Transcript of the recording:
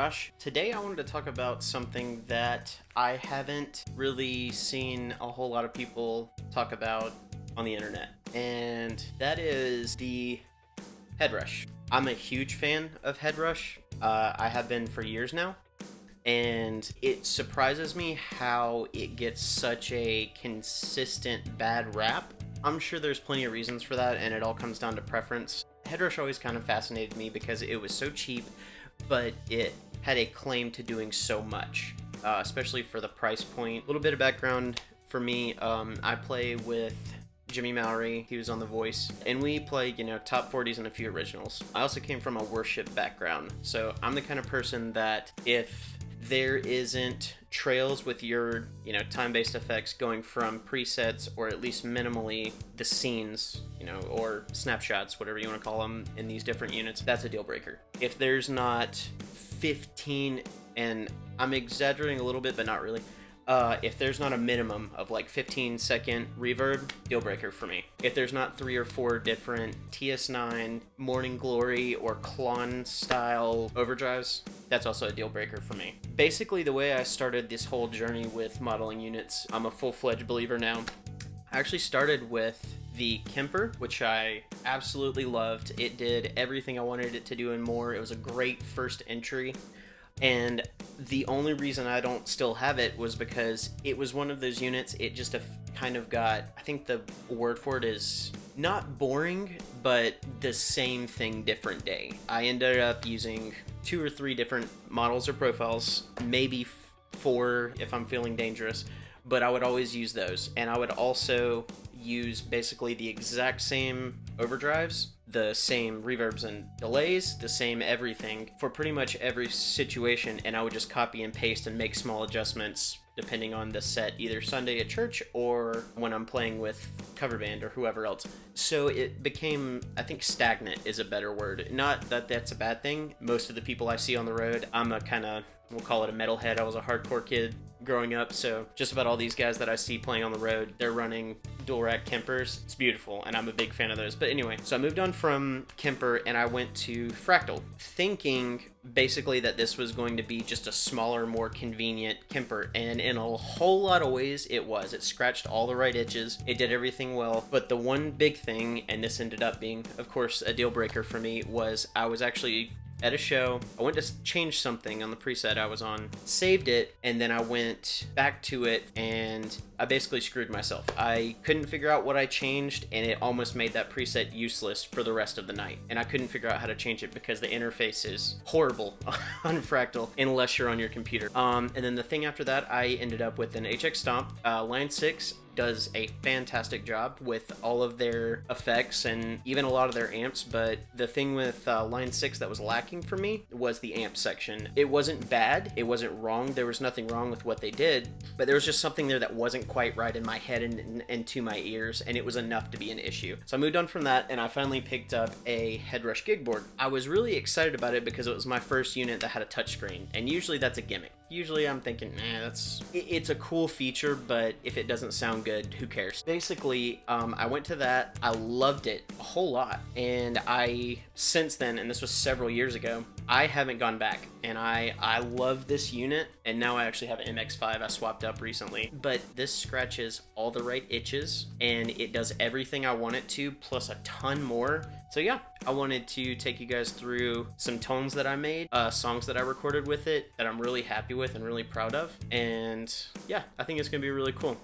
Josh. Today I wanted to talk about something that I haven't really seen a whole lot of people talk about on the internet, and that is the Headrush. I'm a huge fan of Headrush. I have been for years now, and it surprises me how it gets such a consistent bad rap. I'm sure there's plenty of reasons for that, and it all comes down to preference. Headrush always kind of fascinated me because it was so cheap, but it had a claim to doing so much, especially for the price point. A little bit of background for me, I play with Jimmy Mallory. He was on The Voice, and we play, top 40s and a few originals. I also came from a worship background, so I'm the kind of person that if there isn't trails with your, time-based effects going from presets, or at least minimally the scenes, or snapshots, whatever you want to call them in these different units, that's a deal breaker. If there's not 15, and I'm exaggerating a little bit, but not really, if there's not a minimum of like 15-second reverb, deal breaker for me. If there's not 3 or 4 different TS9, Morning Glory, or Klon style overdrives, that's also a deal breaker for me. Basically, the way I started this whole journey with modeling units, I'm a full-fledged believer now. I actually started with the Kemper, which I absolutely loved. It did everything I wanted it to do and more. It was a great first entry. And the only reason I don't still have it was because it was one of those units, it just kind of got, I think the word for it is not boring, but the same thing different day. I ended up using 2 or 3 different models or profiles, maybe 4 if I'm feeling dangerous, but I would always use those. And I would also use basically the exact same overdrives, the same reverbs and delays, the same everything for pretty much every situation, and I would just copy and paste and make small adjustments depending on the set, either Sunday at church or when I'm playing with cover band or whoever else. So it became, I think stagnant is a better word. Not that that's a bad thing. Most of the people I see on the road, I'm a kind of, we'll call it a metalhead. I was a hardcore kid growing up, so just about all these guys that I see playing on the road, they're running dual rack Kempers. It's beautiful, and I'm a big fan of those. But anyway, so I moved on from Kemper and I went to Fractal, thinking basically that this was going to be just a smaller, more convenient Kemper, and in a whole lot of ways it was. It scratched all the right itches, it did everything well, but the one big thing, and this ended up being, of course, a deal breaker for me, was I was actually at a show. I went to change something on the preset I was on, saved it, and then I went back to it, and I basically screwed myself. I couldn't figure out what I changed, and it almost made that preset useless for the rest of the night. And I couldn't figure out how to change it because the interface is horrible on Fractal unless you're on your computer. And then the thing after that, I ended up with an HX Stomp. Line 6 does a fantastic job with all of their effects and even a lot of their amps, but the thing with Line 6 that was lacking for me was the amp section. It wasn't bad, it wasn't wrong, there was nothing wrong with what they did, but there was just something there that wasn't quite right in my head and to my ears, and it was enough to be an issue. So I moved on from that, and I finally picked up a Headrush gig board. I was really excited about it because it was my first unit that had a touchscreen, and usually that's a gimmick. Usually I'm thinking, it's a cool feature, but if it doesn't sound good, who cares? Basically, I went to that, I loved it a whole lot, and since then, and this was several years ago, I haven't gone back, and I love this unit, and now I actually have an MX-5 I swapped up recently, but this scratches all the right itches, and it does everything I want it to, plus a ton more. So yeah, I wanted to take you guys through some tones that I made, songs that I recorded with it that I'm really happy with and really proud of, and yeah, I think it's gonna be really cool.